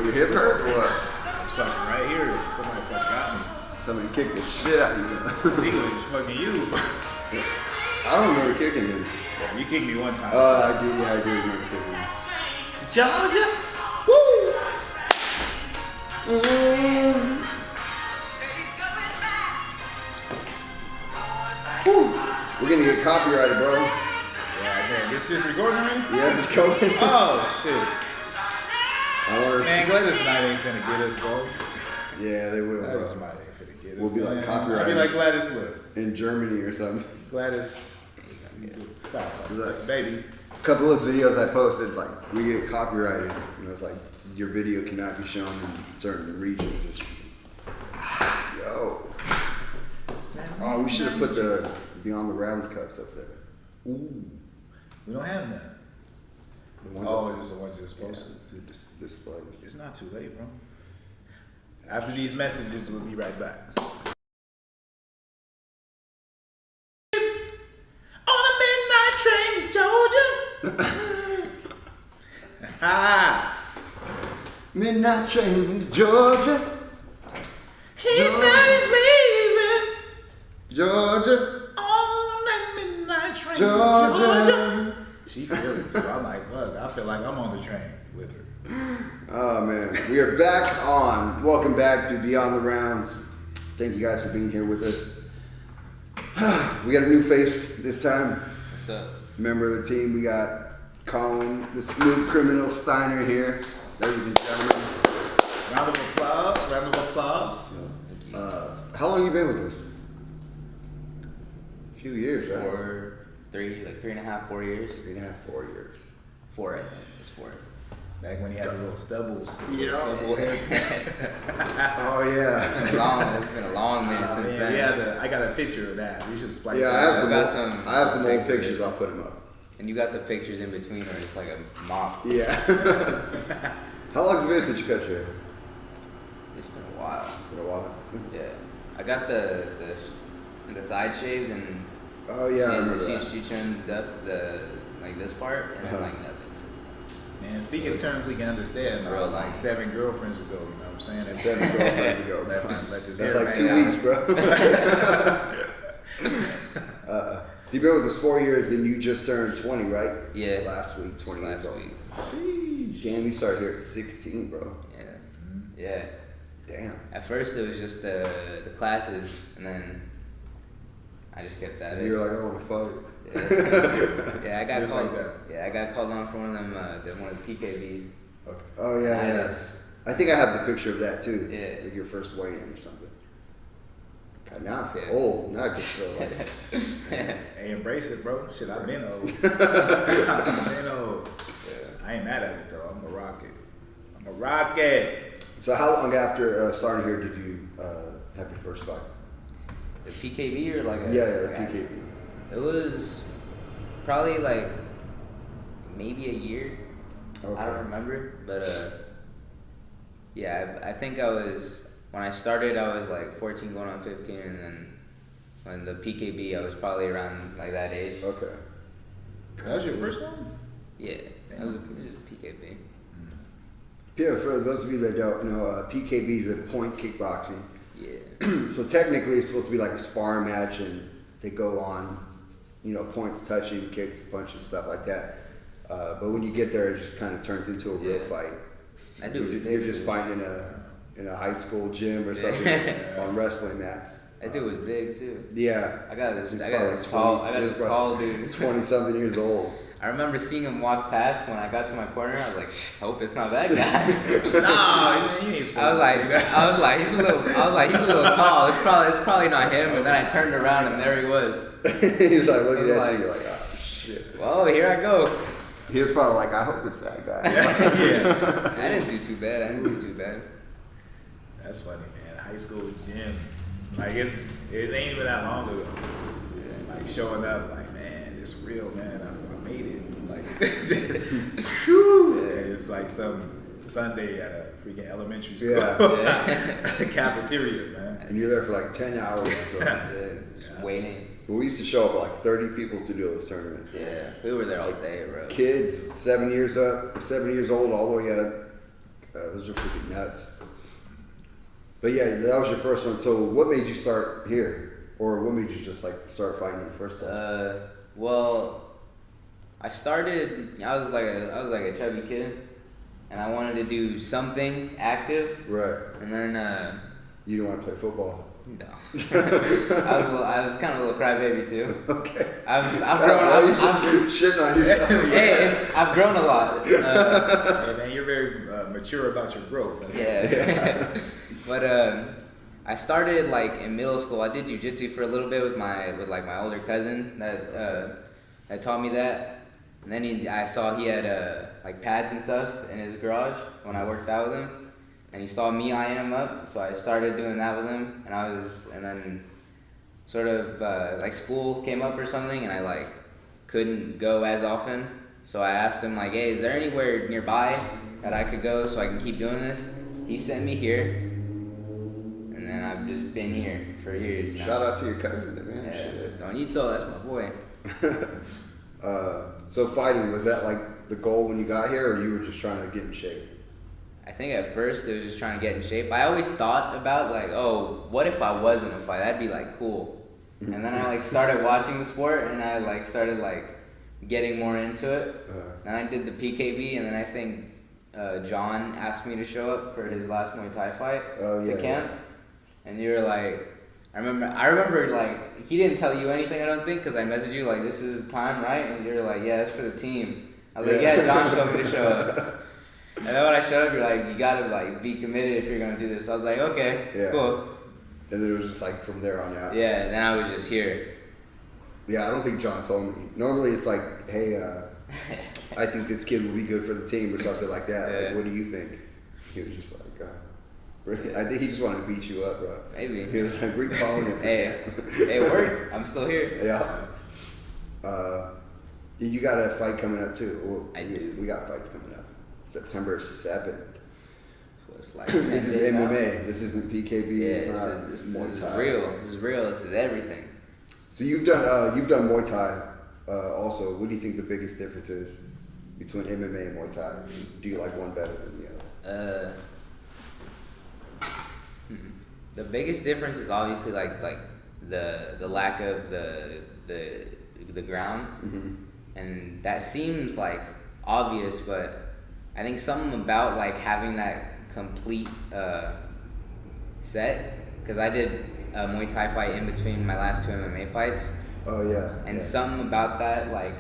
Your hip hurt or what? It's fucking right here. Somebody fucking got me. Somebody kicked the shit out of you. I think it was fucking you. I don't remember kicking you. Yeah, you kicked me one time. I do remember kicking you. Georgia. Woo! We're gonna get copyrighted, bro. Yeah, man. This is recording me? Yeah, it's coming. Oh, shit. Or, Man, Gladys Knight ain't finna get us, bro. yeah, they will. Gladys Bro. Knight ain't finna get us. We'll be like man. copyrighted. I'll be like Gladys Lip. In Germany or something. Gladys. Stop. Like- Baby. A couple of videos I posted, like, we get copyrighted. You know, it's like, your video cannot be shown in certain regions. Or something. Yo. Oh, we should have put the Beyond the Rounds cups up there. Ooh. We don't have none. The ones Oh, that- it's the ones that's supposed to. This It's not too late, bro. After these messages, we'll be right back. On a midnight train to Georgia. Ha! Midnight train to Georgia. He said he's leaving Georgia. on that midnight train to Georgia. Georgia. She feels it too. I'm like, fuck, I feel like I'm on the train with her. Oh man, we are back on. Welcome back to Beyond the Rounds. Thank you guys for being here with us. We got a new face this time. What's up? Member of the team, we got Colin, the smooth criminal Steiner here. Ladies and gentlemen. Round of applause. Round of applause. How long you been with us? A few years, right? 3.5, 4 years. 3.5, 4 years. 4, I think. It's 4. Back when he had the little stubbles. Yeah. Stubble head. Oh yeah. It's been a long minute since Man, then. yeah, I got a picture of that. We should splice Yeah, that I have up. some. I have some old pictures of it. pictures. I'll put them up. And you got the pictures in between where it's like a mop. Yeah. How long has it been since you cut your hair? It's been a while. It's been a while. It's been... Yeah. I got the side shaved and Oh yeah, I remember she, that. she trimmed up the like this part and then like nothing since then. Man, speaking terms we can understand, it's real like long. 7 girlfriends ago, you know what I'm saying? That's 7 girlfriends ago, bro. Let this That's hair like hang 2 out. weeks, bro. So you've been with us 4 years, and you just turned 20, right? Yeah. Last week, 20 years Last old. week. Sheesh. Damn, you started here at 16, bro. Yeah. Yeah. Damn. At first it was just the classes and then I just kept that. And you were like, I want to fight. Yeah, I got Just called. like that. Yeah, I got called on for one of them, one of the PKVs. Okay. Oh yeah, yeah. Nice. I think I have the picture of that too. Yeah. Like your first weigh-in or something. God, now I feel Yeah. old. Now I just feel like. Hey, embrace it, bro. Shit, I've been old. I've been old. Yeah. I ain't mad at it, though. I'm a rocket. I'm a rocket. So how long after starting here did you have your first fight? The PKV or like a Yeah, the like PKB. It was probably like maybe a year. Okay. I don't remember, but yeah, I think I was when I started I was like 14 going on 15, and then when the PKB I was probably around like that age. Okay. That was your first one? Yeah, it was PKB. Yeah, for those of you that don't know, PKB is a point kickboxing. Yeah. So technically, it's supposed to be like a sparring match, and they go on, you know, points, touching, kicks, punches, stuff like that. But when you get there, it just kind of turns into a real Yeah. fight. I do. You're just fighting in a high school gym or something on wrestling mats. That dude was big too. Yeah. I got this He's tall. I got this tall dude. 20-something years old. I remember seeing him walk past when I got to my corner. I was like, hope it's not that guy. Nah, you ain't supposed I was like, he's a little tall. It's probably not him. And then I turned around and there he was. He's like looking at Like- you, you're like, oh shit. Well, here I go. He was probably like, I hope it's that guy. Yeah. I didn't do too bad. That's funny, man. High school gym. Like, it ain't even that long ago. Like, showing up, like, man, it's real, man. I made it. Like, whew. Yeah, it's like some Sunday at a freaking elementary school. Yeah. Cafeteria, man. And you're there for like 10 hours or so. Just waiting. We used to show up like 30 people to do those tournaments. Yeah, we were there all day, bro. Kids, 7 years old, all the way up. Those are freaking nuts. But yeah, that was your first one. So what made you start here, or what made you just like start fighting in the first place? Well, I started. I was like a chubby kid, and I wanted to do something active. Right. And then You didn't want to play football. no, I was kind of a little crybaby too. Okay. I've grown. I'm shitting on yourself. Hey, I've grown a lot. Hey man, you're very mature about your growth. That's Yeah. But I started like in middle school. I did jujitsu for a little bit with my older cousin that taught me that. And then I saw he had like pads and stuff in his garage when I worked out with him. And he saw me eyeing him up, so I started doing that with him. And then sort of like school came up or something, and I like couldn't go as often. So I asked him like, hey, is there anywhere nearby that I could go so I can keep doing this? He sent me here, and then I've just been here for years now. Shout out to your cousin, man. Yeah, Shit. Donito, that's my boy. So fighting, was that like the goal when you got here, or you were just trying to get in shape? I think at first it was just trying to get in shape. I always thought about like, oh, what if I was in a fight? That'd be like cool. And then I like started watching the sport, and I like started like getting more into it. Then I did the PKB, and then I think John asked me to show up for his last Muay Thai fight to camp. And you were like, I remember like he didn't tell you anything, I don't think, because I messaged you like, this is the time, right? And you're like, yeah, it's for the team. I was like, yeah, John told me to show up. And then when I showed up, you're like, you gotta like be committed if you're gonna do this. I was like, okay, cool. And then it was just like from there on out. Yeah, and then I was just here. Yeah, I don't think John told me. Normally it's like, hey, I think this kid will be good for the team or something like that. Yeah. Like, what do you think? He was just like, I think he just wanted to beat you up, bro. Maybe. He was like, we're calling it. Hey, it worked. I'm still here. Yeah. You got a fight coming up too. Well, I do. We got fights coming up. September 7th. It's like 10 This is days out. MMA. This isn't PKB. Yeah, it's not this Muay is Thai. real. This is real. This is everything. So you've done Muay Thai also. What do you think the biggest difference is between MMA and Muay Thai? Do you like one better than the other? The biggest difference is obviously like the lack of the ground, and that seems like obvious, but I think something about like having that complete set, because I did a Muay Thai fight in between my last two MMA fights. Oh yeah. And yeah. something about that like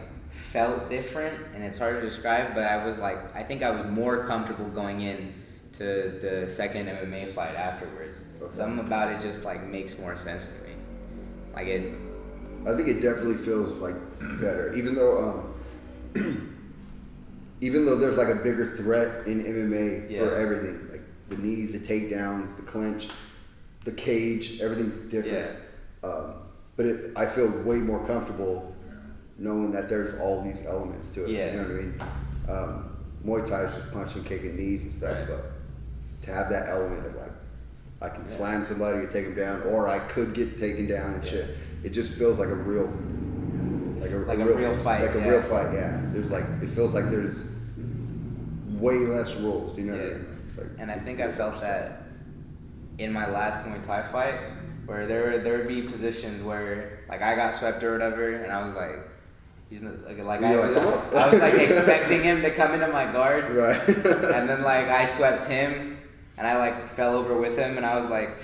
felt different, and it's hard to describe, but I think I was more comfortable going in to the second MMA fight afterwards. Okay. Something about it just like makes more sense to me. Like it. I think it definitely feels like better, even though there's like a bigger threat in MMA for everything, like the knees, the takedowns, the clinch, the cage, everything's different. Yeah. But I feel way more comfortable knowing that there's all these elements to it. Yeah. You know what I mean? Muay Thai is just punching, kicking knees and stuff, Right. but to have that element of like, I can slam somebody and take them down, or I could get taken down and shit. It just feels like a real, like a real fight. Like a real fight, yeah. There's like, it feels like there's way less rules, you know what I mean? It's like, And I think I felt that in my last Muay Thai fight, where there would be positions where like I got swept or whatever, and I was like, he's not, I was like expecting him to come into my guard, right? and then like I swept him, and I like fell over with him, and I was like,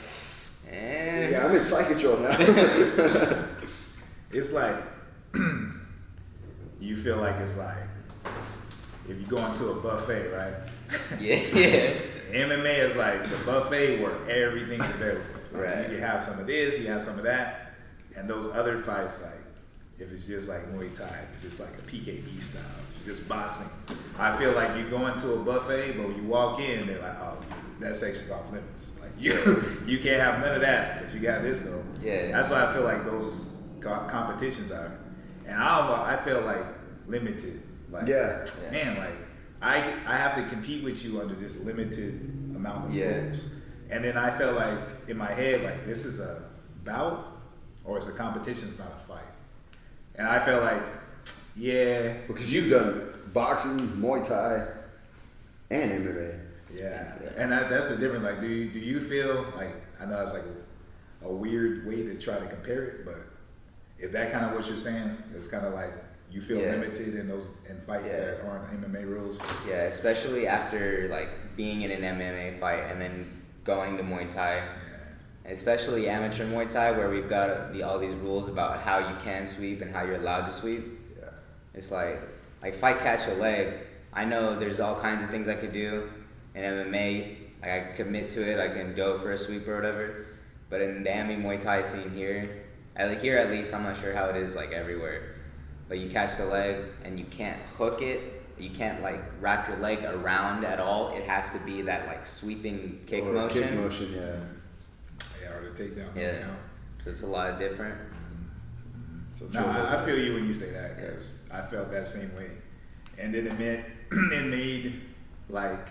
Yeah, I'm in side control now. It's like you feel like it's like if you go into a buffet, right? Yeah. MMA is like the buffet where everything's available. Like, Right. You can have some of this, you have some of that, and those other fights, like if it's just like Muay Thai, it's just like a PKB style, it's just boxing. I feel like you go into a buffet, but when you walk in, they're like, oh, that section's off limits. Like you can't have none of that, but you got this though. Yeah. That's why I feel like those competitions are, and I feel like limited. Like, Yeah. man, like I have to compete with you under this limited amount of rules. And then I felt like in my head, like this is a bout or it's a competition, it's not a fight. And I felt like, yeah. Because you've done boxing, Muay Thai, and MMA. Yeah, and that's the difference. Like, do you feel like, I know it's like a weird way to try to compare it, but is that kind of what you're saying? It's kind of like you feel limited in fights that aren't MMA rules. Yeah, especially after like being in an MMA fight and then going to Muay Thai. Yeah. Especially amateur Muay Thai, where we've got all these rules about how you can sweep and how you're allowed to sweep. Yeah. It's like if I catch a leg, I know there's all kinds of things I could do. In MMA, like I commit to it, I can go for a sweep or whatever. But in the Ami Muay Thai scene here at least, I'm not sure how it is like everywhere. But you catch the leg and you can't hook it. You can't like wrap your leg around at all. It has to be that like sweeping kick motion. Kick motion, yeah. Yeah, or the takedown. Yeah. So it's a lot of different. So No, I feel you when you say that, because I felt that same way. And then it made like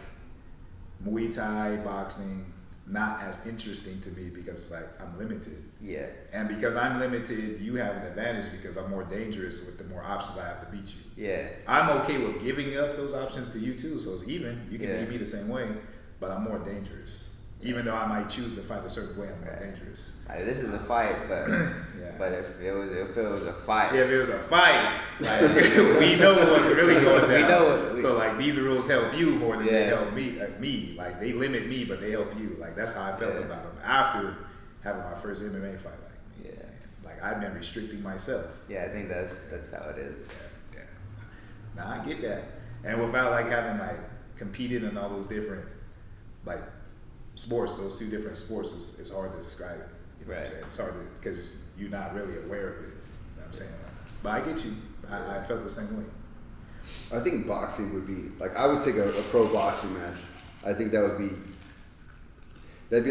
Muay Thai boxing not as interesting to me, because it's like I'm limited. Yeah. And because I'm limited, you have an advantage because I'm more dangerous with the more options I have to beat you. Yeah. I'm okay with giving up those options to you too, so it's even. You can beat me the same way, but I'm more dangerous. Even though I might choose to fight a certain way, I'm more dangerous. This is a fight, but but if it was a fight, if it was a fight, like we know what's really going down. We know so like these rules help you more than they help me. Like they limit me, but they help you. Like that's how I felt about them after having my first MMA fight. Like I've been restricting myself. Yeah, I think that's how it is. Yeah. Nah, I get that. And without like having like competed in all those different like sports, those two different sports, it's hard to describe it. You know what I'm saying? It's hard because you're not really aware of it. You know what I'm saying? But I get you. I felt the same way. I think boxing would be like, I would take a pro boxing match. I think that'd be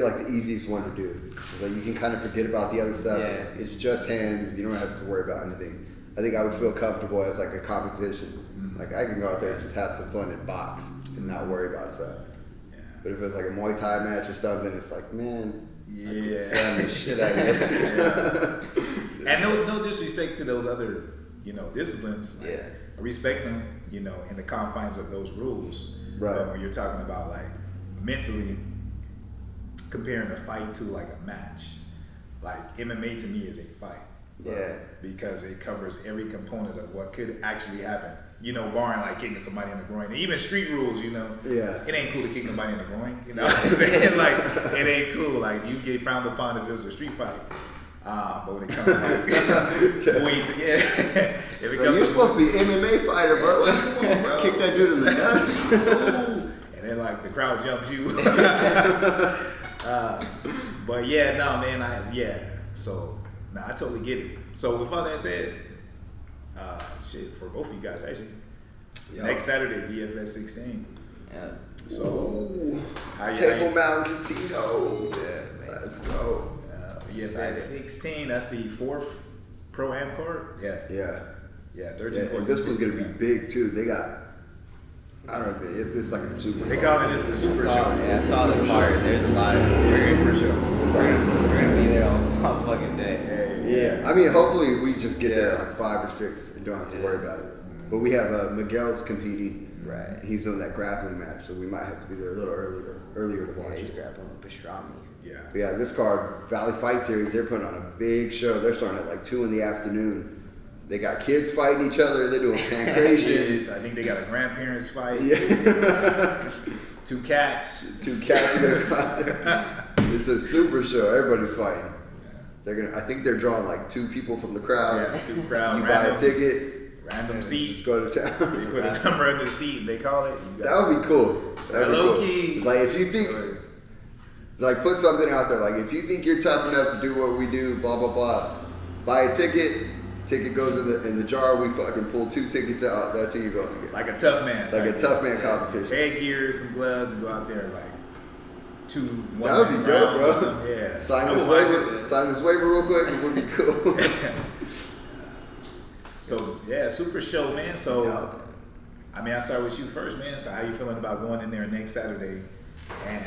like the easiest one to do. It's like you can kind of forget about the other stuff. Yeah. It's just hands. You don't have to worry about anything. I think I would feel comfortable as like a competition. Mm-hmm. Like I can go out there and just have some fun and box and not worry about stuff. Yeah. But if it was like a Muay Thai match or something, it's like, man, I could Yeah. slam the shit out of you. And no disrespect to those other, disciplines. Like, I respect them, in the confines of those rules. Right. But when you're talking about like mentally comparing a fight to like a match, like MMA to me is a fight. Yeah. Because it covers every component of what could actually happen. Barring like kicking somebody in the groin. And even street rules, Yeah. it ain't cool to kick nobody in the groin. You know what I'm saying? Like, it ain't cool. Like, you get frowned upon if it was a street fight. But when it comes to like, if it Bro, comes you're to, supposed to be an MMA fighter, bro. Come on, bro. Kick that dude in the nuts. and then like the crowd jumps you. But yeah, no, man, So, I totally get it. So with all that said, for both of you guys, actually, next Saturday, DFS 16. Yeah. So, Table Mountain Casino. Yeah. Let's go. DFS 16, that's the 4th Pro-Am card? Yeah. Yeah. 13, 14, And this one's gonna be 16. big too. They got, I don't know, it's like a super. They call it the Super Show. I saw the card. There's a lot of. Super Show. It's We're like, gonna be there all fucking day. yeah. I mean, hopefully we just get there at like 5 or 6 and don't have to worry about it. But we have Miguel's competing. Right. He's doing that grappling match, so we might have to be there a little earlier to watch He's it. grappling with pastrami. Yeah. But yeah, this card, Valley Fight Series, they're putting on a big show. They're starting at like 2 in the afternoon. They got kids fighting each other. They're doing pancration. I think they got a grandparents fight. Yeah. 2 cats. 2 cats are gonna come out there. It's a super show. Everybody's fighting. I think they're drawing like 2 people from the crowd. Yeah, 2 crowd. You buy a ticket. Random Just seat. go to town. You put a number under the seat, they call it. That would be cool. That'd be Low cool. key. Like if you think, like put something out there. Like if you think you're tough enough to do what we do, blah blah blah. Buy a ticket. Ticket goes in the jar. We fucking pull 2 tickets out. That's who you're going to get. Like a tough man. Like a type tough thing. man competition. Headgear, some gloves, and go out there like 2 That would be rounds dope, or bro. something. Yeah. Sign I this would watch waiver. it. Sign this waiver real quick. It would be cool. So yeah, super show, man. So Yeah. I mean, I start with you first, man. So how you feeling about going in there next Saturday and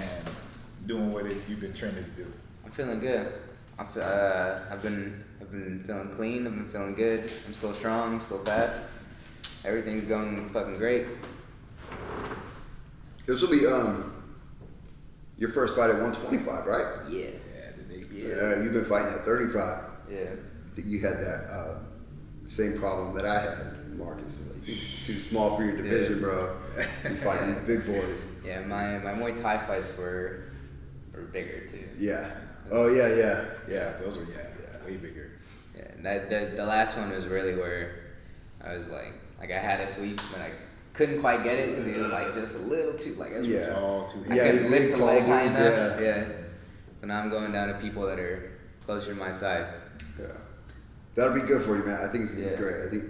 doing what you've been training to do? I'm feeling good. I've been feeling clean. I've been feeling good. I'm still strong. I'm still fast. Everything's going fucking great. This will be your first fight at 125, right? Yeah. Yeah, the debut. Yeah, you've been fighting at 35. Yeah. I think you had that same problem that I had, Marcus. Like, you're too small for your division, bro. You fighting these big boys. Yeah, my Muay Thai fights were bigger too. Yeah. Oh yeah, yeah. Yeah, those are way bigger. Yeah, and that the last one was really where I was like I had a sweep, but I couldn't quite get it because he was like just a little too like Yeah. Tall, too I Yeah, couldn't you're lift big, the tall leg high dudes, enough. yeah. Yeah. So now I'm going down to people that are closer to my size. Yeah. That'll be good for you, man. I think it's gonna Yeah. be great. I think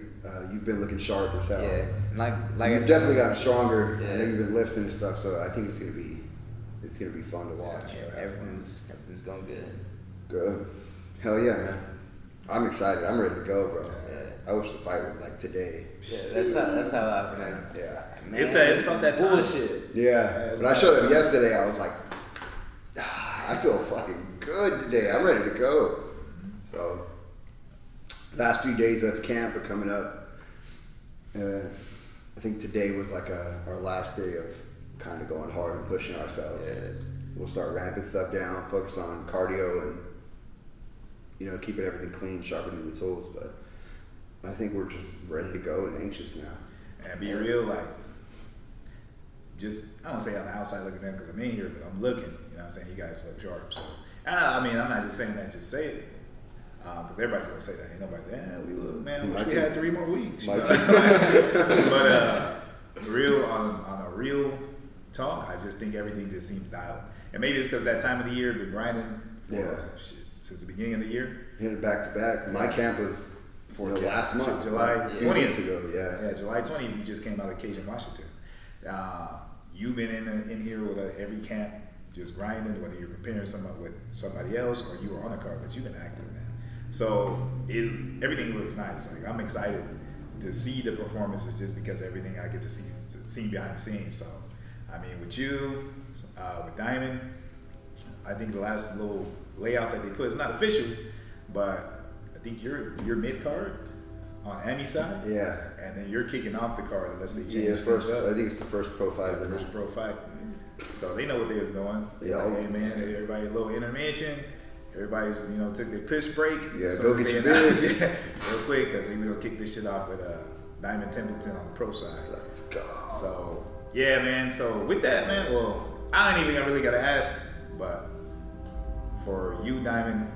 you've been looking sharp as hell. Yeah, and like I You've said, definitely gotten stronger. I know Yeah. you've been lifting and stuff, so I think it's gonna be fun to watch. Yeah, everything's going good. Good. Hell yeah, man. I'm excited. I'm ready to go, bro. Yeah. I wish the fight was like today. Yeah, that's how I feel. Yeah. Man, It's about that time. bullshit. Yeah. it's When I not showed up done. yesterday, I was like, I feel fucking good today. I'm ready to go. So, last few days of camp are coming up. I think today was like our last day of kind of going hard and pushing ourselves. Yes. We'll start ramping stuff down, focus on cardio and, keeping everything clean, sharpening the tools. But I think we're just ready to go and anxious now. And be real, like, just, I don't say on the outside looking in because I'm in here, but I'm looking, you know what I'm saying? You guys look sharp. So, I mean, I'm not just saying that, just say it. Because everybody's going to say that. Ain't nobody, we look, man, wish we had 3 more weeks. My You know? team. But real, on a real talk, I just think everything just seems dialed. And maybe it's because that time of the year, been grinding for, since the beginning of the year. Hit it back to back. My camp was last month, July a few 20th. weeks ago. Yeah. Yeah, July 20th, you just came out of Cajun, Washington. You've been in here with every camp, just grinding, whether you're preparing with somebody else or you were on the card, but you've been active, man. So everything looks nice. Like, I'm excited to see the performances just because everything I get to see behind the scenes. So, I mean, with you, with Diamond, I think the last little layout that they put is not official, but I think you're mid card on Ami's side. Yeah. And then you're kicking off the card unless they change Yeah, things first. up. I think it's the first pro fight of the First night. pro fight. So they know what they was doing. They Yeah. like, hey man, everybody a little intermission. Everybody's, took their piss break. Yeah, So go they get your announced- biz. yeah, real quick, because they will kick this shit off with Diamond Templeton on the pro side. Let's go. So yeah, man. So with that, man, well, I ain't even really gotta ask, but for you, Diamond,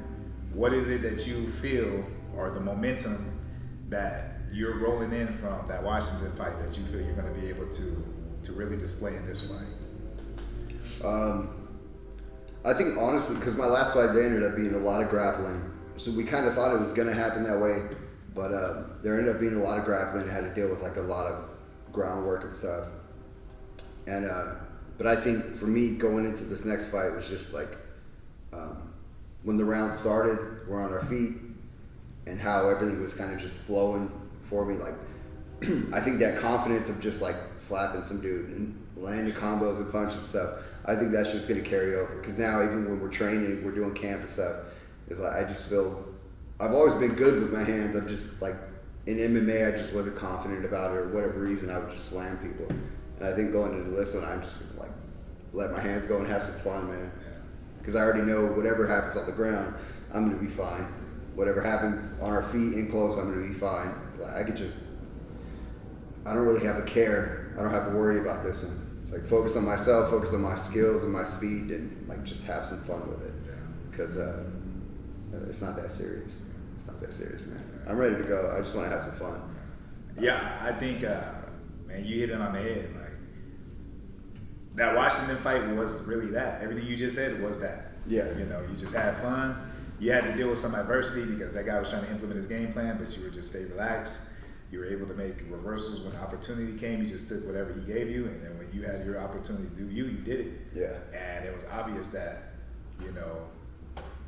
what is it that you feel, or the momentum that you're rolling in from that Washington fight that you feel you're gonna be able to really display in this fight? I think honestly, because my last fight there ended up being a lot of grappling, so we kind of thought it was gonna happen that way, but there ended up being a lot of grappling. I had to deal with like a lot of groundwork and stuff, and but I think for me going into this next fight was just like when the round started, we're on our feet, and how everything was kind of just flowing for me. Like I think that confidence of just like slapping some dude and landing combos and punches and stuff, I think that's just going to carry over. Because now even when we're training, we're doing camp and stuff, it's like I just feel, I've always been good with my hands. I'm just like, in MMA, I just wasn't confident about it, or whatever reason, I would just slam people. And I think going into this one, I'm just gonna like let my hands go and have some fun, man. Because I already know whatever happens on the ground, I'm gonna be fine. Whatever happens on our feet in close, I'm gonna be fine. Like, I don't really have a care. I don't have to worry about this one. It's like focus on myself, focus on my skills and my speed, and like just have some fun with it. Because it's not that serious. It's not that serious, man. I'm ready to go. I just want to have some fun. Yeah, I think, man, you hit it on the head. Like, that Washington fight was really that. Everything you just said was that. Yeah. You just had fun. You had to deal with some adversity because that guy was trying to implement his game plan, but you would just stay relaxed. You were able to make reversals when opportunity came. You just took whatever he gave you, and then when you had your opportunity to do you did it. Yeah. And it was obvious that,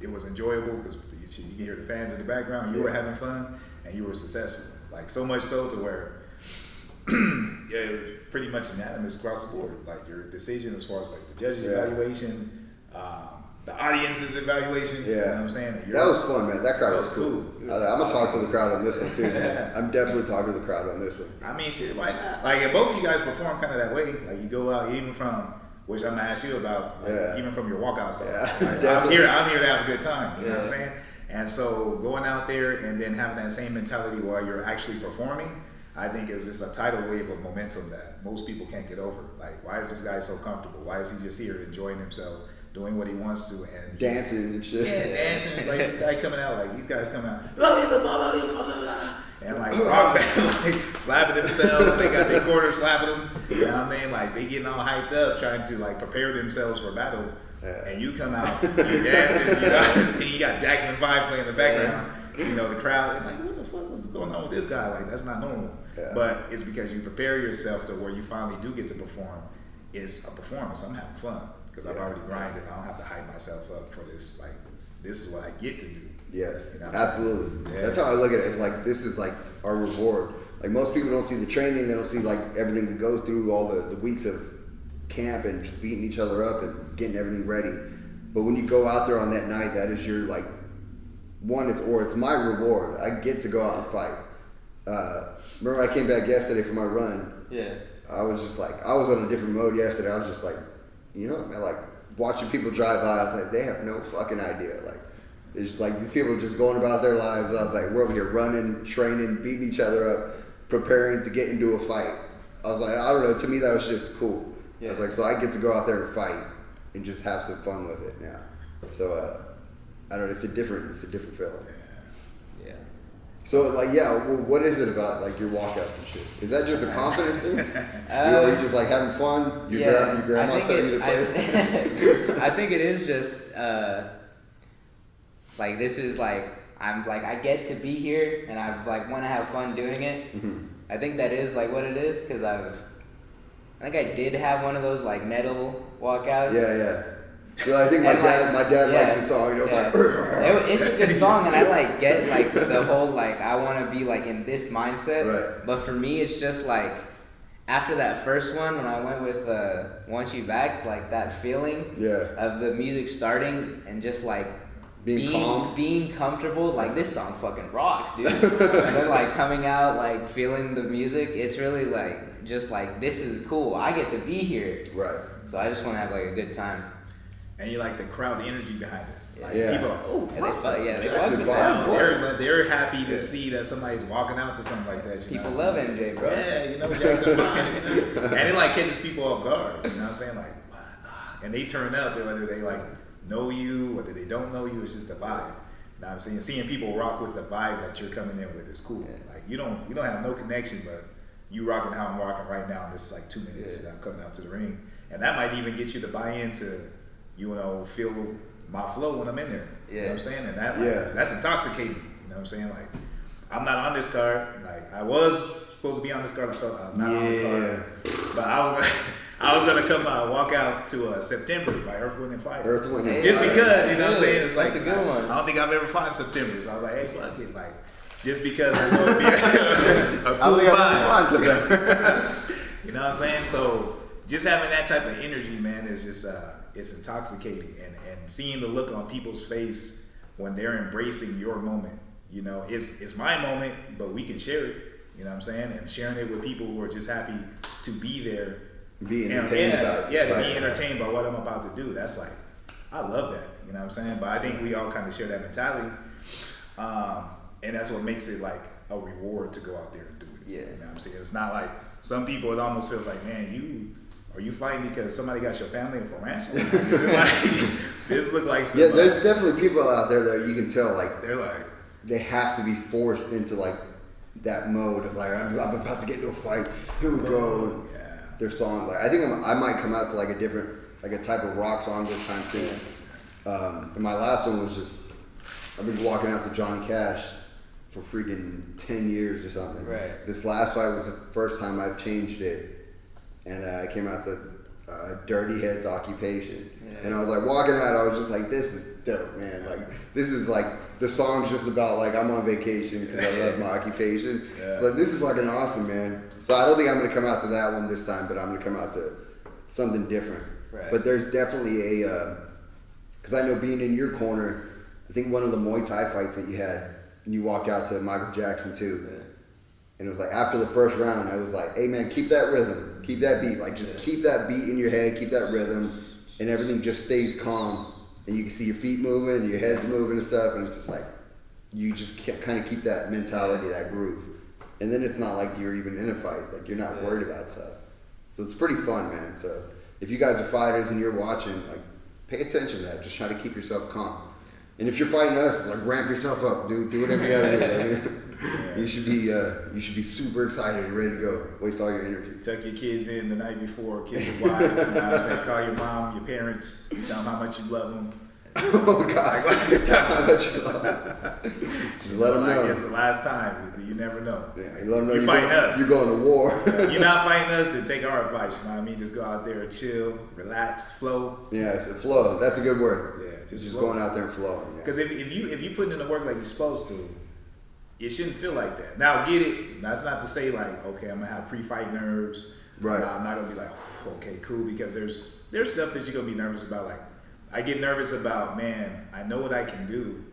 it was enjoyable because you can hear the fans in the background. You were having fun, and you were successful. Like, so much so to where it was pretty much unanimous across the board. Like, your decision as far as like the judges' evaluation, the audience's evaluation. You know what I'm saying? That was fun, man. That crowd was That was cool. cool. I'm gonna talk to the crowd on this one too, man. I'm definitely talking to the crowd on this one. I mean, shit, why not? Like, and both of you guys perform kind of that way. Like, you go out even from which I'm gonna ask you about, like, Yeah. even from your walkout song. Yeah, Like, I'm definitely. here to have a good time. You know what I'm Yeah. saying? And so going out there and then having that same mentality while you're actually performing, I think is just a tidal wave of momentum that most people can't get over. Like, why is this guy so comfortable? Why is he just here enjoying himself, doing what he wants to, and he's- Dancing and shit. Yeah, dancing. It's like this guy coming out, like these guys coming out, and like rock band, like slapping themselves. They got their quarter slapping them. You know what I mean? Like they getting all hyped up, trying to like prepare themselves for battle. Yeah. And you come out, you dancing, you know, and you got Jackson 5 playing in the background. You know, the crowd, and like, what the fuck is going on with this guy? Like, that's not normal. Yeah. But it's because you prepare yourself to where you finally do get to perform. It's a performance. I'm having fun because I've Yeah. already grinded. I don't have to hype myself up for this. Like, this is what I get to do. Yes, You know what I'm absolutely. saying? Yeah. That's how I look at it. It's like this is like our reward. Like most people don't see the training, they don't see like everything we go through, all the weeks of camp and just beating each other up and getting everything ready. But when you go out there on that night, that is your like it's my reward. I get to go out and fight. Remember I came back yesterday for my run. Yeah. I was just like, I was on a different mode yesterday. I was just like, you know, man, like watching people drive by. I was like, they have no fucking idea. Like, it's just like these people are just going about their lives. I was like, we're over here running, training, beating each other up, preparing to get into a fight. I was like, I don't know. To me, that was just cool. Yeah. I was like, so I get to go out there and fight and just have some fun with it now. So I don't know. It's a different feeling. Yeah. So like, yeah, well, what is it about like your walkouts and shit? Is that just a confidence thing? Or are you just like having fun? Your grandma I telling you to play? I think it is just like this is like I'm like I get to be here and I like want to have fun doing it. Mhm. I think that is like what it is because I think I did have one of those like metal walkouts. Yeah. So I think my And, dad yeah, likes the song. He was yeah. like, It's a good song, and I like get like the whole like I want to be like in this mindset. Right. But for me, it's just like after that first one when I went with "Want You Back," like that feeling yeah, of the music starting and just like being calm. being comfortable. Like this song fucking rocks, dude. And then like coming out, like feeling the music. It's really like just like this is cool. I get to be here, Right. so I just want to have like a good time. And you like the crowd, the energy behind it. Like Yeah. people are like, oh, And they fuck, yeah, they Jackson fuck with Five, that. boy. they're happy to see that somebody's walking out to something like that. You People know what I'm love saying? MJ, bro. Yeah, you know Jackson 5. You know? And it like catches people off guard. You know what I'm saying? Like, what? And they turn up whether they like know you, whether they don't know you. It's just the vibe. You know what I'm saying? Seeing people rock with the vibe that you're coming in with is cool. Yeah. Like you don't have no connection, but you rocking how I'm rocking right now. And this is like 2 minutes Yeah. that I'm coming out to the ring, and that might even get you to buy into, you know, feel my flow when I'm in there. You know what I'm saying? And that like, Yeah. that's intoxicating. You know what I'm saying? Like, I'm not on this card. Like, I was supposed to be on this card. I'm not on the card. But I was gonna come out and walk out to September by Earth, Wind, and Fire. Earth, Wind, and Hey, Just Fire. because, you know what I'm saying? It's like, That's a good one. I don't think I've ever fought in September. So I was like, hey, fuck it. Like, just because I know it'd be a cool I don't think vibe. I've ever found something. You know what I'm saying? So just having that type of energy, man, is just it's intoxicating, and seeing the look on people's face when they're embracing your moment. You know, it's my moment, but we can share it. You know what I'm saying? And sharing it with people who are just happy to be there. Be And, entertained about it. yeah, to Right. be entertained by what I'm about to do. That's like, I love that. You know what I'm saying? But I think we all kind of share that mentality. And that's what makes it like a reward to go out there and do it. Yeah. You know what I'm saying? It's not like some people, it almost feels like, man, are you fighting because somebody got your family for ransom? It's like, this look like some, Yeah, there's definitely people out there that you can tell like they're like, they have to be forced into like that mode of like I'm about to get into a fight. Here we go. yeah. Their song. Like I think I might come out to like a different like a type of rock song this time too. And my last one was just I've been walking out to Johnny Cash for freaking 10 years or something. Right. This last fight was the first time I've changed it, and I came out to Dirty Head's Occupation. Yeah. And I was like walking out, I was just like, this is dope, man. Like this is like the song's just about like I'm on vacation because I love my occupation. Yeah. Like this is fucking awesome, man. So I don't think I'm gonna come out to that one this time, but I'm gonna come out to something different. Right. But there's definitely because I know being in your corner, I think one of the Muay Thai fights that you had, and you walk out to Michael Jackson too. Yeah. And it was like after the first round, I was like, hey man, keep that rhythm, keep that beat. Like just keep that beat in your head, keep that rhythm, and everything just stays calm. And you can see your feet moving, your head's moving and stuff. And it's just like, you just kind of keep that mentality, that groove. And then it's not like you're even in a fight. Like you're not worried about stuff. So it's pretty fun, man. So if you guys are fighters and you're watching, like pay attention to that. Just try to keep yourself calm. And if you're fighting us, like ramp yourself up. Do whatever you gotta do. Like, you should be super excited and ready to go. Waste all your energy. Tuck your kids in the night before, kiss your wife, you know what I'm saying? Call your mom, your parents, tell them how much you love them. Oh God! How much you love them. Just let them know. It's the last time. You never know. Yeah, you let them know you're fighting us. You're going to war. You're not fighting us, then take our advice. You know what I mean? Just go out there and chill, relax, flow. Yeah, it's a flow. That's a good word. Yeah, just flow. going out there and flowing. Because if you putting in the work like you're supposed to, it shouldn't feel like that. Now, get it. That's not to say like, okay, I'm gonna have pre-fight nerves. Right. I'm not gonna be like, okay, cool, because there's stuff that you're gonna be nervous about. Like, I get nervous about, man, I know what I can do.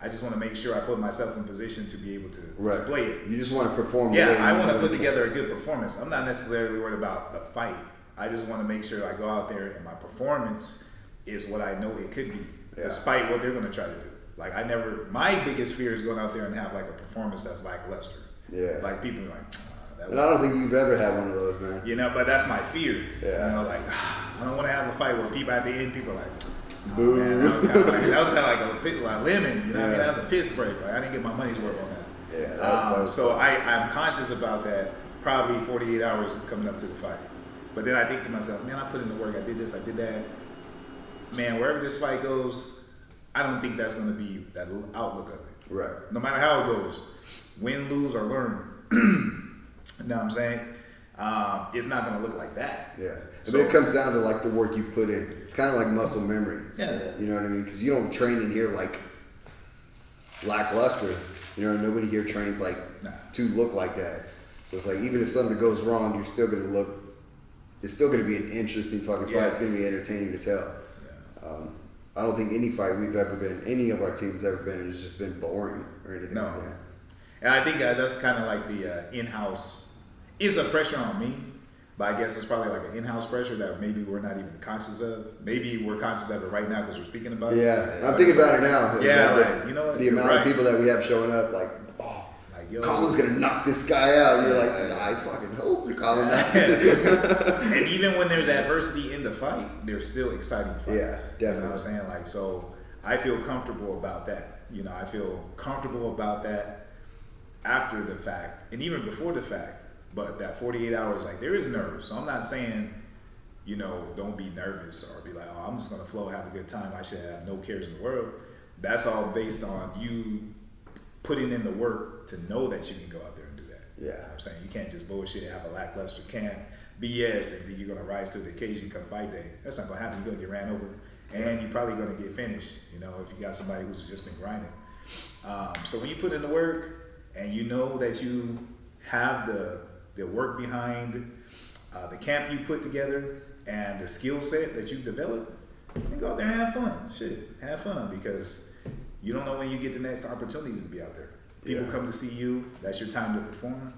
I just want to make sure I put myself in position to be able to display it. You just want to perform. Yeah, I want to put together a good performance. I'm not necessarily worried about the fight. I just want to make sure I go out there and my performance is what I know it could be, despite what they're going to try to do. Like my biggest fear is going out there and have like a performance that's lackluster. Yeah. Like people are like, and I don't think you've ever had one of those, man. You know, but that's my fear. Yeah. You know, like I don't want to have a fight where people at the end, people are like, oh, boo. Man, that was kind of like a lemon. You know what I mean? That was a piss break. Like I didn't get my money's worth on that. Yeah. That was so I'm conscious about that. Probably 48 hours coming up to the fight. But then I think to myself, man, I put in the work. I did this. I did that. Man, wherever this fight goes, I don't think that's going to be that outlook of it. Right. No matter how it goes, win, lose, or learn. You know what I'm saying? It's not going to look like that. Yeah. So, I mean, it comes down to like the work you've put in. It's kind of like muscle memory. Yeah. You know what I mean? Because you don't train in here like lackluster. You know, nobody here trains like to look like that. So it's like even if something goes wrong, you're still going to look. It's still going to be an interesting fucking fight. It's going to be entertaining as hell. Yeah. I don't think any fight we've ever been, any of our teams ever been, has just been boring or anything like that. And I think that's kind of like the in-house, it's a pressure on me, but I guess it's probably like an in-house pressure that maybe we're not even conscious of. Maybe we're conscious of it right now because we're speaking about it. Yeah, I'm thinking about it now. Yeah, like, you know what? The amount of people that we have showing up, like, oh, yo, Colin's going to knock this guy out. You're like, I fucking hope Colin knocks him. And even when there's adversity in the fight, there's still exciting fights. Yeah, definitely. You know what I'm saying? Like, so I feel comfortable about that. You know, I feel comfortable about that after the fact and even before the fact. But that 48 hours, like, there is nerves. So I'm not saying, you know, don't be nervous or be like, oh, I'm just going to flow, have a good time. I should have no cares in the world. That's all based on you putting in the work to know that you can go out there and do that. Yeah. You know what I'm saying? You can't just bullshit and have a lackluster camp, BS, and then you're going to rise to the occasion come fight day. That's not going to happen. You're going to get ran over. And you're probably going to get finished, you know, if you got somebody who's just been grinding. So when you put in the work and you know that you have the work behind the camp you put together and the skill set that you've developed, then go out there and have fun. Shit, have fun, because you don't know when you get the next opportunities to be out there. People come to see you. That's your time to perform.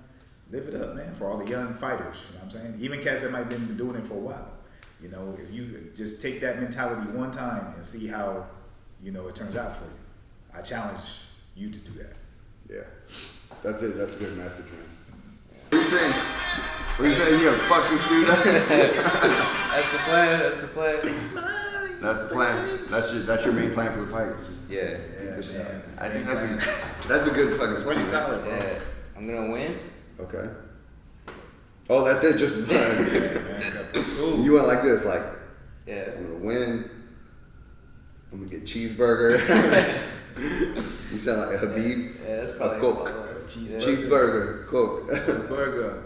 Live it up, man, for all the young fighters. You know what I'm saying? Even cats that might have been doing it for a while. You know, if you just take that mentality one time and see how, you know, it turns out for you. I challenge you to do that. Yeah. That's it. That's a good message, man. What are you saying? What are you saying? You gonna fuck this dude up? That's the plan. That's the plan. That's the plan. That's your main plan for the fight. It's just Yeah. I think that's a good fucking. It's pretty solid, bro. Yeah. I'm gonna win. Okay. Oh, that's it. Just man. You went like this, like Yeah. I'm gonna win. I'm gonna get cheeseburger. You sound like a Habib. Yeah, that's probably a Coke. Cheeseburger, Coke. Burger.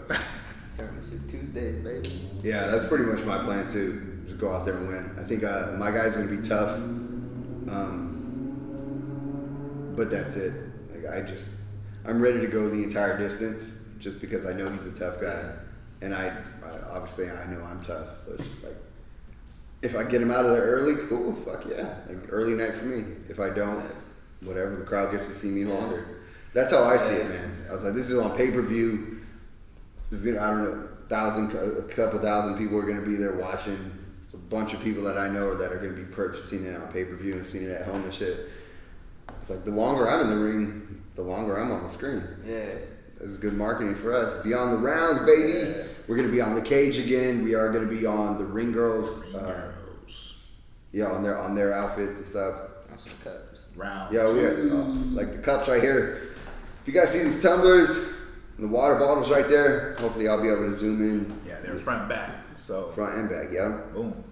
Tiramisu Tuesdays, baby. Yeah, that's pretty much my plan too. Just go out there and win. I think my guy's gonna be tough, but that's it. Like I'm ready to go the entire distance, just because I know he's a tough guy, and I obviously I know I'm tough. So it's just like, if I get him out of there early, cool, fuck yeah, like early night for me. If I don't, whatever, the crowd gets to see me longer. That's how I see it, man. I was like, this is on pay-per-view. This is, I don't know, a couple thousand people are going to be there watching. It's a bunch of people that I know that are going to be purchasing it on pay-per-view and seeing it at home and shit. It's like the longer I'm in the ring, the longer I'm on the screen. Yeah. This is good marketing for us. Beyond the rounds, baby. Yeah. We're going to be on the cage again. We are going to be on the ring girls. Yeah, on their outfits and stuff. On some cups. Round. Yeah, we got like the cups right here. If you guys see these tumblers and the water bottles right there, hopefully I'll be able to zoom in. Yeah, they're front and back. So Front and back, yeah. boom.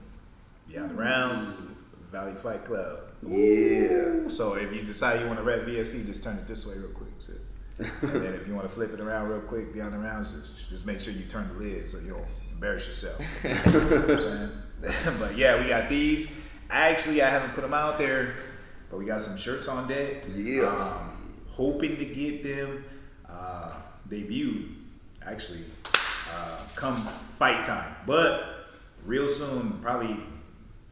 Yeah, the rounds, Valley Fight Club. Yeah. So if you decide you want to rep VFC, just turn it this way real quick. Shit. And then if you want to flip it around real quick beyond the rounds, just make sure you turn the lid so you don't embarrass yourself. You know what I'm saying? But yeah, we got these. Actually, I haven't put them out there, but we got some shirts on deck. Yeah. Hoping to get them debuted, actually, come fight time. But real soon, probably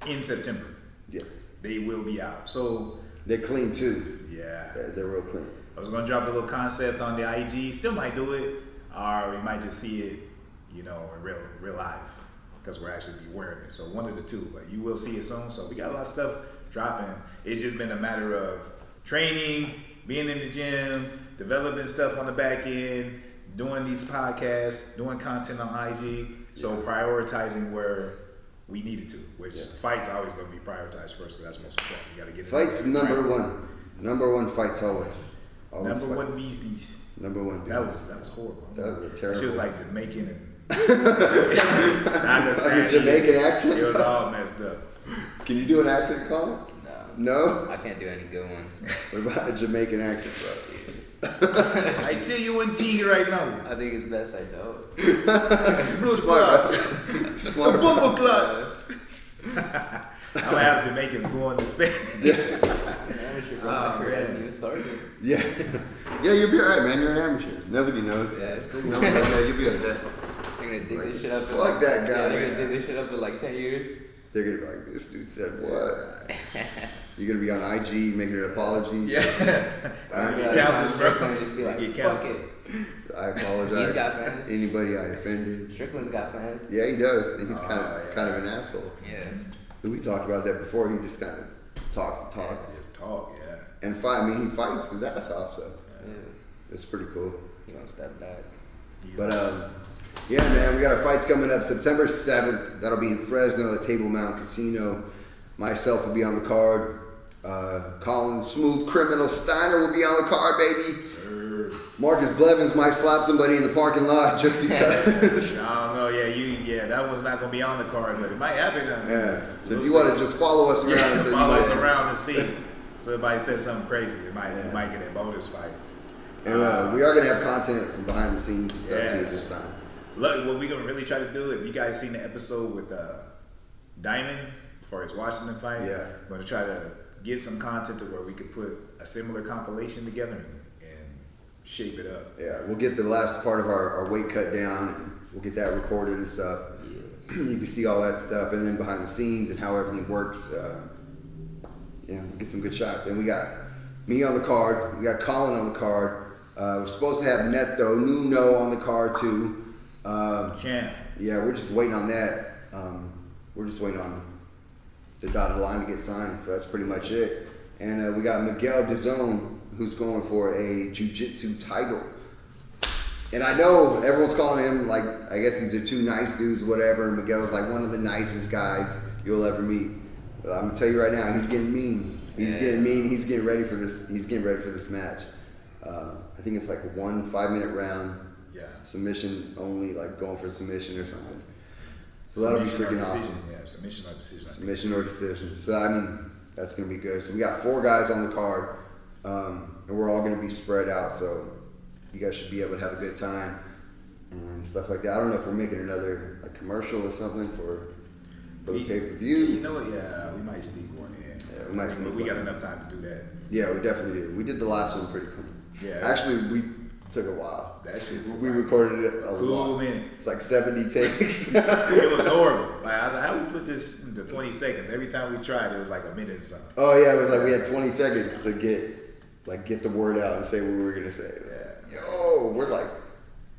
in September, Yes. they will be out. So They're clean too. yeah, They're real clean. I was gonna drop the little concept on the IG. Still might do it, or we might just see it, in real life, because we're actually be wearing it. So one of the two, but you will see it soon. So we got a lot of stuff dropping. It's just been a matter of training, being in the gym, developing stuff on the back end, doing these podcasts, doing content on IG. So prioritizing where we needed to, which fights are always gonna be prioritized first, because that's most important. You gotta get Fights number one. Number one fights always. Always Number fights. one Beasties. Number one. That was horrible. That was a That terrible. shit was like Jamaican and I understand. Like a Jamaican accent? It was all messed up. Can you do an accent, Colin? No. No? I can't do any good ones. What about a Jamaican accent, bro? I tell you one thing right now. I think it's best I don't. Blood Smart. clot. Smart. Bubble clot. I'm gonna have Jamaicans going to Spanish. Amateur, bro. Oh, My career hasn't man. even started. Yeah. Yeah, you'll be alright, man. You're an amateur. Nobody knows. Yeah, it's cool. No, yeah, you'll be okay. They're gonna dig Like, this shit up. in fuck that guy, Yeah, they're man. gonna dig this shit up in like 10 years. They're gonna be like, this dude said what? You're gonna be on IG making an apology. Yeah. Sorry, Get Yeah, canceled, bro. Strickland just be like, Get fuck canceled. it. I apologize. He's got fans. Anybody I offended. Strickland's got fans. Yeah, he does. And he's Oh, kind of an asshole. Yeah. We talked about that before. He just kind of talks and talks. Just talk, yeah. And fight. I mean, he fights his ass off, so Yeah. it's pretty cool. You don't step back. But yeah, man, we got our fights coming up September 7th. That'll be in Fresno at Table Mountain Casino. Myself will be on the card. Colin Smooth Criminal Steiner will be on the card, baby. Sir. Marcus Blevins might slap somebody in the parking lot just because. I don't know, yeah, that one's not gonna be on the card, but it might happen. Yeah. So We'll if you see. want to just follow us around, Yeah, so you follow might us see- around and see. So everybody says something crazy, it might get a bonus fight. And we are gonna have content from behind the scenes and stuff too Yes. this time. Look, what we're gonna really try to do, if you guys seen the episode with Diamond for his Washington fight, Yeah. we're gonna try to get some content to where we could put a similar compilation together and shape it up. Yeah, we'll get the last part of our weight cut down, and we'll get that recorded and stuff. You can see all that stuff, and then behind the scenes and how everything works. Yeah, we'll get some good shots. And we got me on the card. We got Colin on the card. We're supposed to have Neto Nuno on the card too. Champ. Yeah, we're just waiting on that. We're just waiting on the dotted line to get signed. So that's pretty much it. And we got Miguel DeZone, who's going for a jiu-jitsu title. And I know everyone's calling him, like, I guess these are two nice dudes, whatever. And Miguel's like one of the nicest guys you'll ever meet. But I'm gonna tell you right now, he's getting mean. He's getting mean. He's getting ready for this. He's getting ready for this match. I think it's like a 1 5-minute round. Yeah. Submission only, like going for a submission or something. So that'll be Submission or freaking decision. awesome. Yeah, submission or decision. I think. Submission or decision. So I mean, that's gonna be good. So we got 4 guys on the card, and we're all gonna be spread out. So you guys should be able to have a good time and stuff like that. I don't know if we're making another like commercial or something for the pay per view. You know what? Yeah, we might sneak one in. Yeah, we might But sneak we got one in. enough time to do that. Yeah, we definitely do. We did the last one pretty clean. Yeah. Actually, we took a while. That shit took We like recorded it a cool lot. minute. It's like 70 takes. It was horrible. Like I was like, how we put this into 20 seconds? Every time we tried, it was like a minute or something. Oh yeah, it was like we had 20 seconds to get like get the word out and say what we were gonna say. It was like, yo, we're like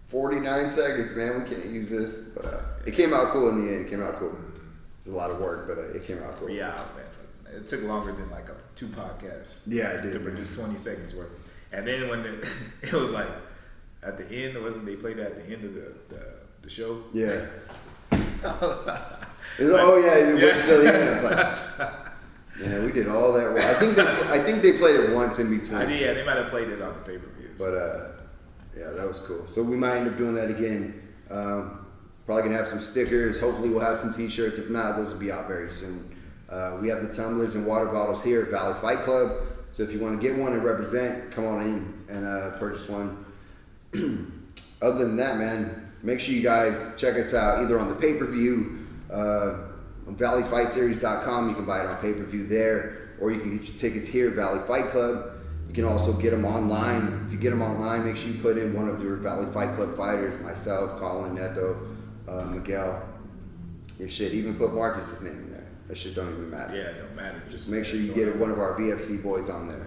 49 seconds, man. We can't use this, but it came out cool in the end. It came out cool. It was a lot of work, but it came out cool. Yeah, man. It took longer than like 2 podcasts. Yeah, it did. To produce 20 seconds worth. And then when it was like at the end, wasn't they played at the end of the show? Yeah. Oh yeah, you wait until the end. I was like, yeah, we did all that. I think they played it once in between. Yeah, they might have played it on the pay-per-views. But yeah, that was cool. So we might end up doing that again. Probably gonna have some stickers. Hopefully we'll have some T-shirts. If not, those will be out very soon. We have the tumblers and water bottles here at Valley Fight Club. So if you want to get one and represent, come on in and purchase one. Other than that, man, make sure you guys check us out either on the pay-per-view on valleyfightseries.com. You can buy it on pay-per-view there, or you can get your tickets here at Valley Fight Club. You can also get them online. If you get them online, make sure you put in one of your Valley Fight Club fighters, myself, Colin, Neto, Miguel, your shit. Even put Marcus's name in there. That shit don't even matter. Yeah, it don't matter. Just make sure you get one of our VFC boys on there.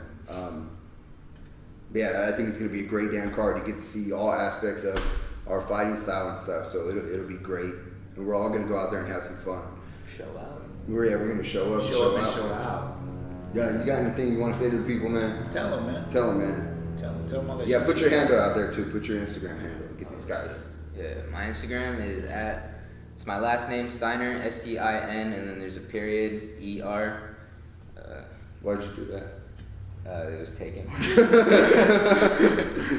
Yeah, I think it's going to be a great damn card. You get to see all aspects of our fighting style and stuff, so it'll be great. And we're all going to go out there and have some fun. Show out. We're going to show up. Show up and show out. Yeah, you got anything you want to say to the people, man? Tell them, man. Tell them, man. Tell them all that Yeah, shit. put your handle out there, too. Put your Instagram handle. Get these guys. Yeah, my Instagram is it's my last name, Steiner, STIN, and then there's a period, ER. Why'd you do that? It was taken.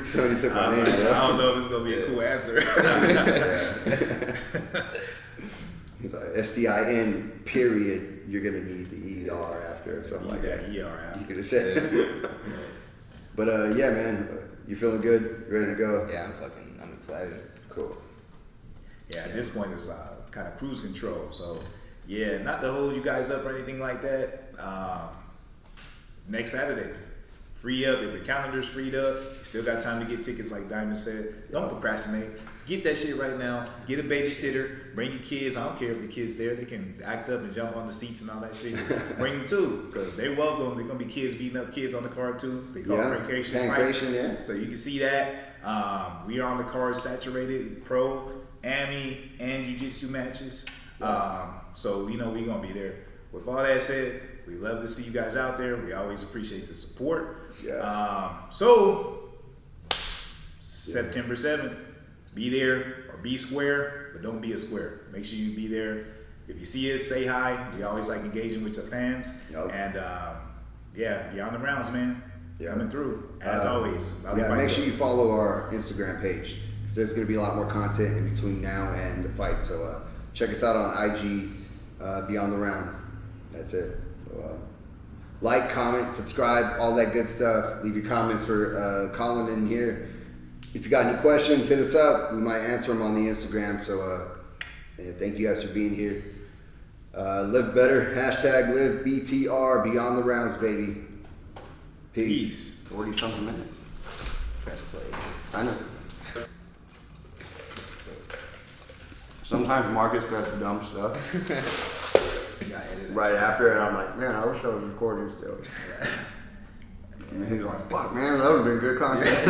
Somebody took my name. I don't know if it's going to be a cool answer. It's like STIN, period. You're going to need the ER after or something like that. ER after. You could have said. But yeah, man, you feeling good? Ready to go? Yeah, I'm excited. Cool. Yeah, at this point it's kind of cruise control. So yeah, not to hold you guys up or anything like that. Next Saturday, free up. If your calendar's freed up, you still got time to get tickets like Diamond said. Don't procrastinate. Get that shit right now. Get a babysitter. Bring your kids. I don't care if the kids there. They can act up and jump on the seats and all that shit. Bring them too, because they're welcome. They're gonna be kids beating up kids on the card too. They call it Pancration fights. Yeah. So you can see that. We are on the card saturated pro, AMI, and jiu-jitsu matches. So we're gonna be there. With all that said, we love to see you guys out there. We always appreciate the support. Yes. September 7th, be there or be square, but don't be a square. Make sure you be there. If you see us, say hi. We always like engaging with the fans. Yep. And be on the rounds, man. Yeah. Coming through, as always. Make sure you follow our Instagram page, because there's going to be a lot more content in between now and the fight. So check us out on IG, Beyond the Rounds. That's it. So like, comment, subscribe, all that good stuff. Leave your comments for Colin in here. If you got any questions, hit us up. We might answer them on the Instagram. So thank you guys for being here. Live better. Hashtag live BTR. Beyond the Rounds, baby. Peace. 40 something minutes. Press play. I know. Sometimes Marcus does dumb stuff. Right after, and I'm like, man, I wish I was recording still. And he's like, fuck, man, that would have been good content.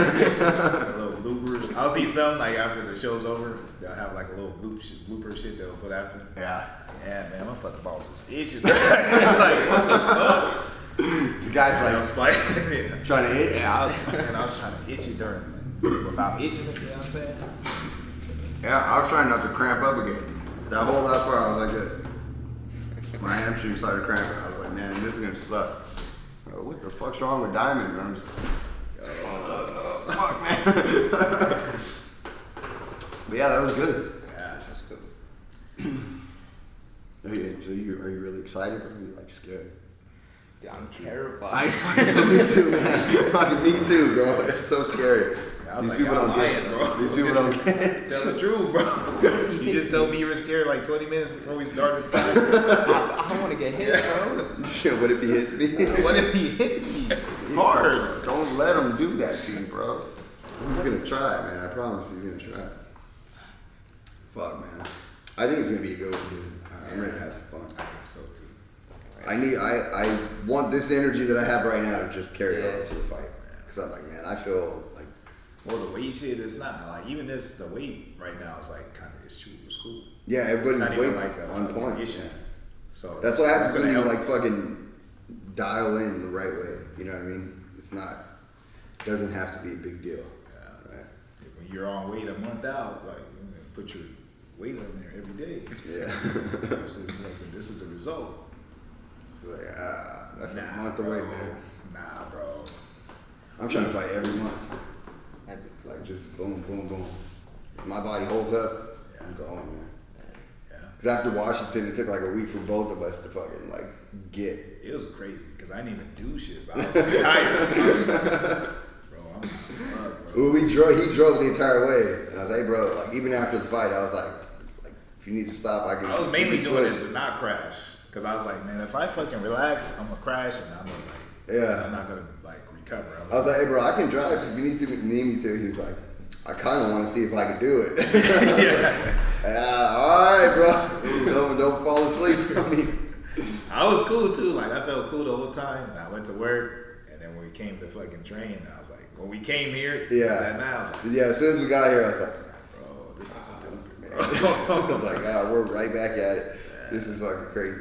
Little bloopers. I'll see some like after the show's over. They'll have like a little blooper shit they'll put after. Yeah. Yeah, man, my fucking balls is itching. It's like, what the fuck? The guy's like trying to itch. Yeah, I was trying to itch it without itching it, you know what I'm saying? Yeah, I was trying not to cramp up again. That whole last part, I was like this. My hamstring started cramping. I was like, man, this is gonna suck. What the fuck's wrong with Diamond? And I'm just fuck, man. But yeah, that was good. Yeah, that's cool. So are you really excited, or are you like scared? Dude, I'm terrified. Me too, man. Fucking me too, bro. It's so scary. I was These like, people don't lying, get it, bro. These people don't get it. Just tell the truth, bro. You just told me you were scared like 20 minutes before we started. I don't want to get hit, bro. Shit, what if he hits me? What if he hits me? Hard. Don't let him do that to you, bro. He's gonna try, man. I promise he's gonna try. Fuck, man. I think it's gonna be a good one, dude. I'm ready to have some fun. I think so too. I want this energy that I have right now to just carry over to the fight. Cause I'm like, man, I feel like, Well, the weight shit is not like even the weight right now is like kind of it's cool. yeah, It's everybody's not even weight's like a on fucking point. issue. Yeah. So That's what happens when gonna you help. like fucking dial in the right way. You know what I mean? It's not, doesn't have to be a big deal. Yeah. Right? When you're on weight a month out, like you know, put your weight on there every day. Yeah. This is the result. Like, that's a Nah, month bro. away, man. Nah, bro. I'm trying to fight every month. That'd be cool. Like just boom, boom, boom. If my body holds up, I'm going, man. Yeah. Because after Washington, it took like a week for both of us to fucking like get. It was crazy because I didn't even do shit. But I was like, tired. I was like, bro, I'm not fuck, bro. Well, he drove the entire way, and I was like, hey, bro, like even after the fight, I was like if you need to stop, I can. I was you mainly can doing switch. it to not crash because I was like, man, if I fucking relax, I'm gonna crash and I'm gonna Yeah. I'm not gonna like recover. I was like, hey, bro, I can drive if you need me to. He was like, I kind of want to see if I can do it. yeah. All right, bro. Don't fall asleep on me. I was cool too. Like I felt cool the whole time. I went to work, and then when we came to fucking train, I was like, when we came here, Yeah. that night, I was like, Yeah, as soon as we got here, I was like, bro, this is stupid, man. bro. I was like, we're right back at it. This is fucking crazy.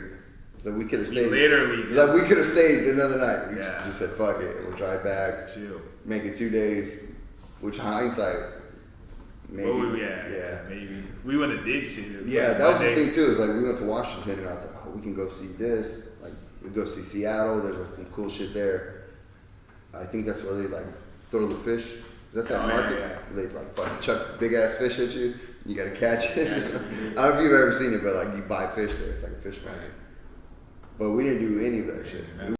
So we could have We stayed. literally It's like just- we could have stayed another night. We Yeah. just said, fuck it. We'll drive back, Chill. make it 2 days, which hindsight, maybe. But yeah, maybe we wouldn't have did shit. It was Yeah, like that was the Monday. thing too. Is like we went to Washington and I was like, oh, we can go see this. Like we go see Seattle. There's like some cool shit there. I think that's where they like throw the fish. Is that Oh, yeah, market? yeah. They like fucking chuck big ass fish at you. You gotta catch it. Catch it. I don't know if you've ever seen it, but like you buy fish there. It's like a fish market. But we didn't do any of that shit. Yeah. We